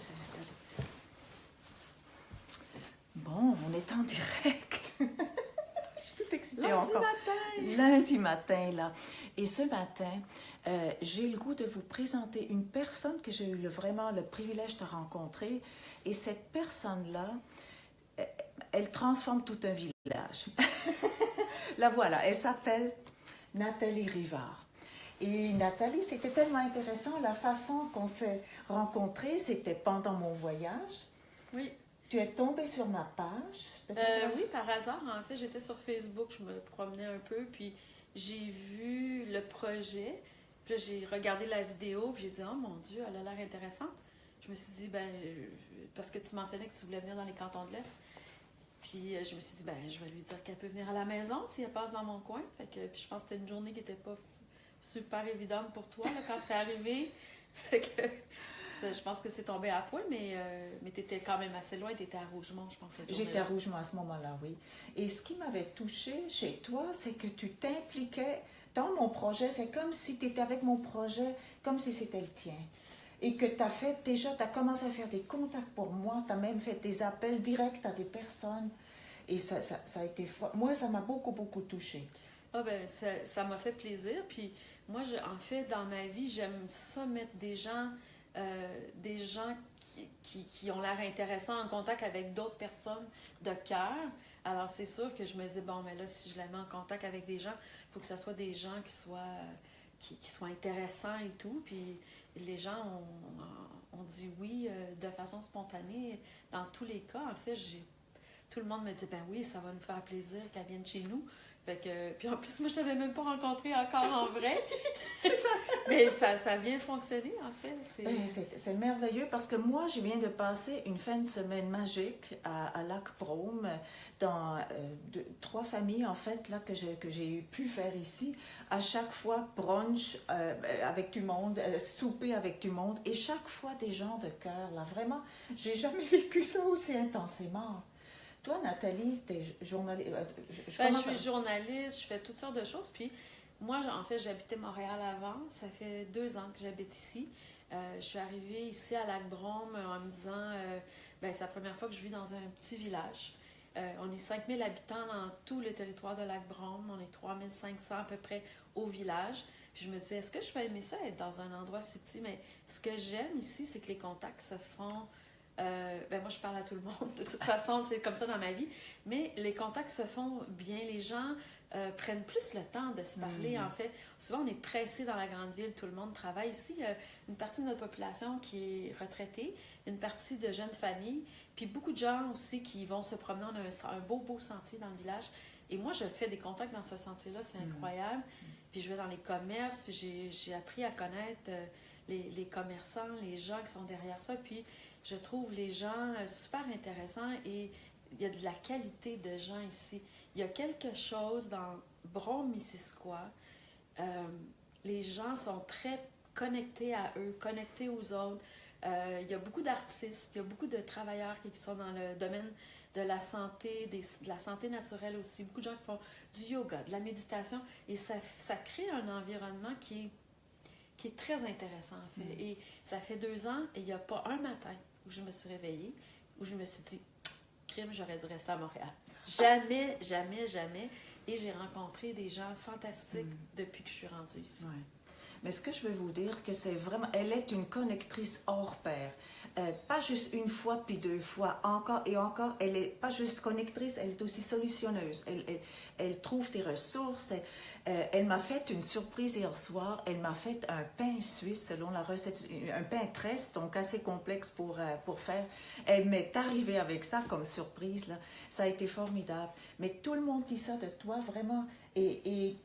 vous installer. Bon, on est en direct. Je suis toute excitée encore. Lundi matin, là. Et ce matin, j'ai le goût de vous présenter une personne que j'ai eu vraiment le privilège de rencontrer. Et cette personne-là, elle transforme tout un village. La voilà, elle s'appelle Nathalie Rivard. Et Nathalie, c'était tellement intéressant, la façon qu'on s'est rencontrés, c'était pendant mon voyage. Oui. Tu es tombée sur ma page? Oui, par hasard. En fait, j'étais sur Facebook, je me promenais un peu, puis j'ai vu le projet. Puis là, j'ai regardé la vidéo, puis j'ai dit « Oh mon Dieu, elle a l'air intéressante. » Je me suis dit, parce que tu mentionnais que tu voulais venir dans les cantons de l'Est. Puis je me suis dit, je vais lui dire qu'elle peut venir à la maison si elle passe dans mon coin. Fait que, puis je pense que c'était une journée qui n'était pas super évidente pour toi là, quand c'est arrivé. Fait que je pense que c'est tombé à point, mais tu étais quand même assez loin. Tu étais à Rougemont, je pense. J'étais à Rougemont à ce moment-là, oui. Et ce qui m'avait touchée chez toi, c'est que tu t'impliquais dans mon projet. C'est comme si tu étais avec mon projet, comme si c'était le tien. Et que tu as commencé à faire des contacts pour moi, tu as même fait des appels directs à des personnes. Et ça a été fort. Moi, ça m'a beaucoup, beaucoup touchée. Ah ça m'a fait plaisir. Puis moi, en fait, dans ma vie, j'aime ça mettre des gens qui ont l'air intéressants en contact avec d'autres personnes de cœur. Alors, c'est sûr que je me dis, mais là, si je la mets en contact avec des gens, il faut que ce soit des gens qui soient intéressants et tout. Puis les gens ont dit oui de façon spontanée. Dans tous les cas, en fait, tout le monde me dit, oui, ça va nous faire plaisir qu'elle vienne chez nous. Fait que, puis en plus, moi, je t'avais même pas rencontré encore en vrai. C'est ça. Mais ça vient fonctionner, en fait. C'est merveilleux parce que moi, je viens de passer une fin de semaine magique à Lac-Brome dans 3 familles, en fait, là, que j'ai pu faire ici. À chaque fois, brunch avec du monde, souper avec du monde et chaque fois des gens de cœur. Là, vraiment, j'ai jamais vécu ça aussi intensément. Toi, Nathalie, tu es journaliste. Je suis journaliste, je fais toutes sortes de choses. Puis moi, en fait, j'habitais Montréal avant. Ça fait 2 ans que j'habite ici. Je suis arrivée ici à Lac-Brome en me disant, c'est la première fois que je vis dans un petit village. On est 5000 habitants dans tout le territoire de Lac-Brome. On est 3500 à peu près au village. Puis je me disais, est-ce que je vais aimer ça, être dans un endroit si petit? Mais ce que j'aime ici, c'est que les contacts se font... moi, je parle à tout le monde. De toute façon, c'est comme ça dans ma vie. Mais les contacts se font bien. Les gens prennent plus le temps de se parler, en fait. Souvent, on est pressé dans la grande ville. Tout le monde travaille. Ici, il y a une partie de notre population qui est retraitée, une partie de jeunes familles, puis beaucoup de gens aussi qui vont se promener. On a un beau sentier dans le village. Et moi, je fais des contacts dans ce sentier-là. C'est incroyable. Puis je vais dans les commerces, puis j'ai appris à connaître les commerçants, les gens qui sont derrière ça. Puis je trouve les gens super intéressants et il y a de la qualité de gens ici. Il y a quelque chose dans Brome-Missisquoi. Les gens sont très connectés à eux, connectés aux autres. Il y a beaucoup d'artistes, il y a beaucoup de travailleurs qui sont dans le domaine de la santé, de la santé naturelle aussi. Beaucoup de gens qui font du yoga, de la méditation. Et ça crée un environnement qui est très intéressant, en fait. Et ça fait 2 ans, et il n'y a pas un matin où je me suis réveillée, où je me suis dit, crime, j'aurais dû rester à Montréal. Jamais, jamais, jamais. Et j'ai rencontré des gens fantastiques depuis que je suis rendue ici. Ouais. Mais ce que je veux vous dire, que c'est vraiment, elle est une connectrice hors pair. Pas juste une fois puis 2 fois, encore et encore. Elle est pas juste connectrice, elle est aussi solutionneuse. Elle trouve des ressources. Elle m'a fait une surprise hier soir. Elle m'a fait un pain suisse selon la recette, un pain tresse, donc assez complexe pour faire. Elle m'est arrivée avec ça comme surprise, là. Ça a été formidable. Mais tout le monde dit ça de toi, vraiment. Et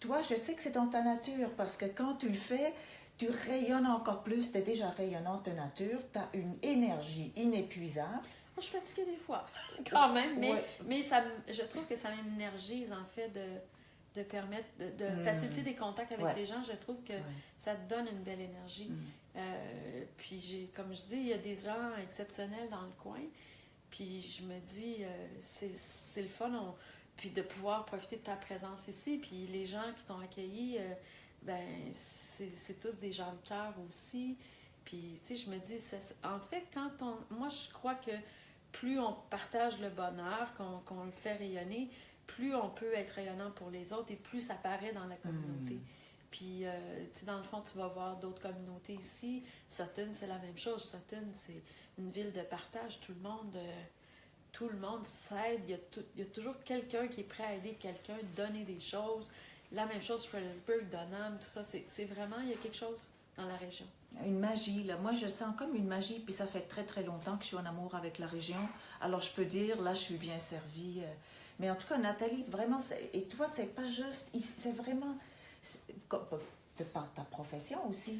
toi, je sais que c'est dans ta nature, parce que quand tu le fais, tu rayonnes encore plus. Tu es déjà rayonnante de nature. Tu as une énergie inépuisable. Moi, je suis fatiguée des fois, quand même, mais je trouve que ça m'énergise, en fait, de permettre, de faciliter des contacts avec les gens. Je trouve que ça te donne une belle énergie. Puis, comme je dis, il y a des gens exceptionnels dans le coin. Puis, je me dis, c'est le fun. Puis de pouvoir profiter de ta présence ici. Puis les gens qui t'ont accueilli, c'est tous des gens de cœur aussi. Puis, tu sais, je me dis, en fait, moi, je crois que plus on partage le bonheur, qu'on le fait rayonner, plus on peut être rayonnant pour les autres et plus ça paraît dans la communauté. Puis, tu sais, dans le fond, tu vas voir d'autres communautés ici. Sutton, c'est la même chose. Sutton, c'est une ville de partage. Tout le monde s'aide. Il y a toujours quelqu'un qui est prêt à aider quelqu'un, donner des choses. La même chose, Fredericksburg, Dunham, tout ça. C'est vraiment, il y a quelque chose dans la région. Une magie, là. Moi, je sens comme une magie, puis ça fait très, très longtemps que je suis en amour avec la région. Alors, je peux dire, là, je suis bien servie. Mais en tout cas, Nathalie, vraiment, et toi, c'est pas juste, c'est vraiment, de par ta profession aussi.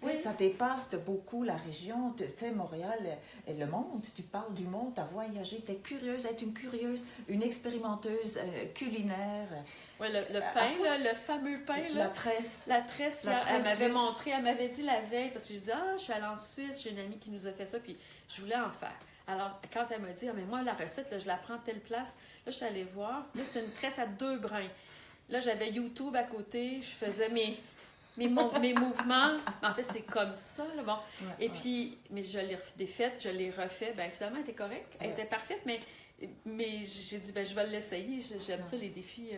Oui. Ça dépasse de beaucoup la région, tu sais, Montréal et le monde. Tu parles du monde, tu as voyagé, tu es curieuse, être une curieuse, une expérimenteuse culinaire. Oui, le pain, là, le fameux pain. Là, la tresse. La tresse, elle m'avait montré, elle m'avait dit la veille, parce que je disais, je suis allée en Suisse, j'ai une amie qui nous a fait ça, puis je voulais en faire. Alors, quand elle m'a dit, mais moi, la recette, là, je la prends telle place, là, je suis allée voir. Là, c'était une tresse à 2 brins. Là, j'avais YouTube à côté, je faisais mes mouvements. En fait, c'est comme ça, là, bon. Ouais, et puis, mais je l'ai défaite, je l'ai refait. Bien, finalement, elle était correcte, elle était parfaite, mais j'ai dit, je vais l'essayer. J'aime ça, les défis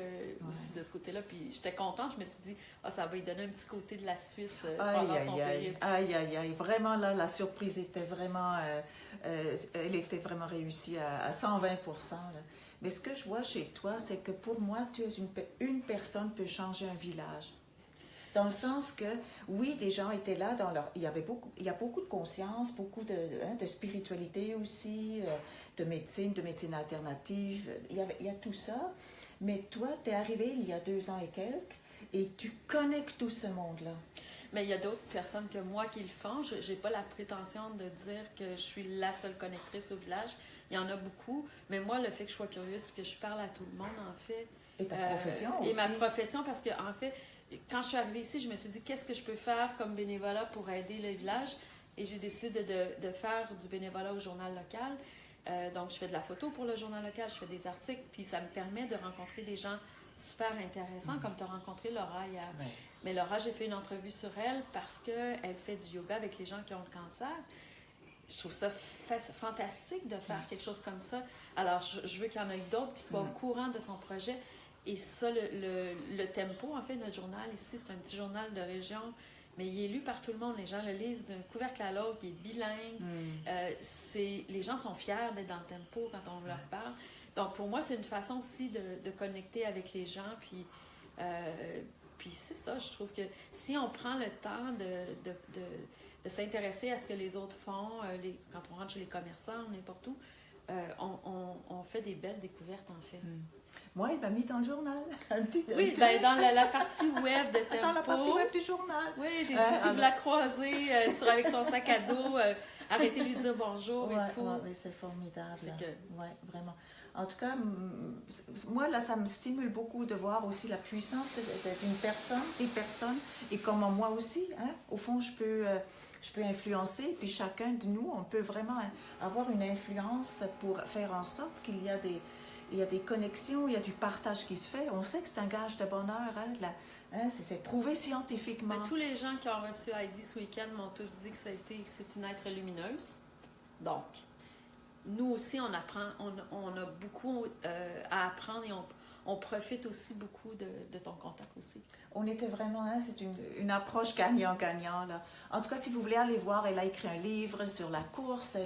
aussi de ce côté-là. Puis, j'étais contente. Je me suis dit, ça va lui donner un petit côté de la Suisse pendant son périple. Aïe. Vraiment, là, la surprise était vraiment... elle était vraiment réussie à 120%. Là. Mais ce que je vois chez toi, c'est que pour moi, tu es une personne peut changer un village. Dans le sens que, oui, des gens étaient là, il y a beaucoup de conscience, beaucoup de spiritualité aussi, de médecine alternative, il y a tout ça. Mais toi, tu es arrivé il y a 2 ans et quelques, et tu connectes tout ce monde-là. Mais il y a d'autres personnes que moi qui le font. Je n'ai pas la prétention de dire que je suis la seule connectrice au village. Il y en a beaucoup. Mais moi, le fait que je sois curieuse et que je parle à tout le monde, en fait... Et ta profession aussi. Et ma profession, parce que en fait... Quand je suis arrivée ici, je me suis dit, qu'est-ce que je peux faire comme bénévolat pour aider le village? Et j'ai décidé de faire du bénévolat au journal local. Donc, je fais de la photo pour le journal local, je fais des articles, puis ça me permet de rencontrer des gens super intéressants, comme tu as rencontré Laura hier. Ouais. Mais Laura, j'ai fait une entrevue sur elle parce qu'elle fait du yoga avec les gens qui ont le cancer. Je trouve ça fantastique de faire quelque chose comme ça. Alors, je veux qu'il y en ait d'autres qui soient au courant de son projet. Et ça, le tempo, en fait, notre journal ici, c'est un petit journal de région, mais il est lu par tout le monde. Les gens le lisent d'un couvercle à l'autre, il est bilingue. Les gens sont fiers d'être dans le tempo quand on leur parle. Donc, pour moi, c'est une façon aussi de connecter avec les gens. Puis c'est ça, je trouve que si on prend le temps de s'intéresser à ce que les autres font, quand on rentre chez les commerçants ou n'importe où, on fait des belles découvertes, en fait. Moi, il m'a mis dans le journal. Oui, dans la partie web de Tempo. Dans la partie web du journal. Oui, j'ai dit, si vous la croisez avec son sac à dos, arrêtez de lui dire bonjour et tout. Oui, c'est formidable. Oui, vraiment. En tout cas, moi, là, ça me stimule beaucoup de voir aussi la puissance d'une personne, des personnes, et comment moi aussi, hein, au fond, je peux influencer, puis chacun de nous, on peut vraiment avoir une influence pour faire en sorte qu'il y a des connexions, il y a du partage qui se fait. On sait que c'est un gage de bonheur, c'est prouvé scientifiquement. Mais tous les gens qui ont reçu Heidi ce week-end m'ont tous dit que c'est une être lumineuse. Donc, nous aussi, on apprend, on a beaucoup à apprendre et on profite aussi beaucoup de ton contact aussi. On était vraiment, c'est une approche gagnant-gagnant. Là. En tout cas, si vous voulez aller voir, elle a écrit un livre sur la course.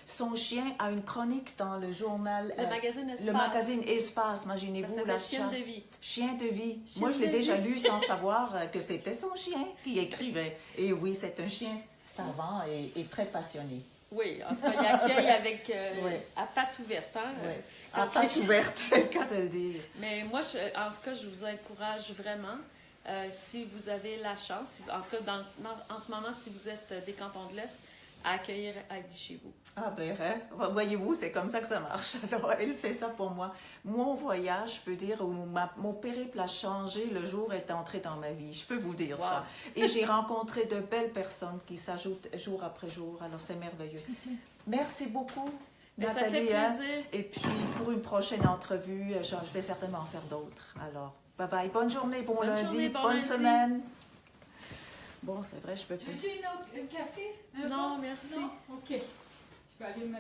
Son chien a une chronique dans le journal. Le magazine Espace. Le magazine Espace, imaginez-vous. Ça s'appelle Chien de vie. Chien de vie. Moi, je l'ai déjà lu sans savoir que c'était son chien qui écrivait. Et oui, c'est un chien savant et très passionné. Oui, en tout cas, il accueille avec à patte ouverte. Hein? Oui, à patte ouverte, c'est le cas de le dire. Mais moi, en tout cas, je vous encourage vraiment, si vous avez la chance, en tout cas, en ce moment, si vous êtes des cantons de l'Est, à accueillir Heidi chez vous. Ah ben, voyez-vous, c'est comme ça que ça marche. Alors, elle fait ça pour moi. Mon voyage, je peux dire, mon périple a changé le jour où elle est entrée dans ma vie. Je peux vous dire ça. Et j'ai rencontré de belles personnes qui s'ajoutent jour après jour. Alors, c'est merveilleux. Merci beaucoup, Nathalie. Ça fait plaisir. Et puis, pour une prochaine entrevue, je vais certainement en faire d'autres. Alors, bye-bye. Bonne journée, bon lundi, bonne semaine. Bon, c'est vrai, je peux Tu veux-tu un café? Non, merci. Non? OK. Je vais aller me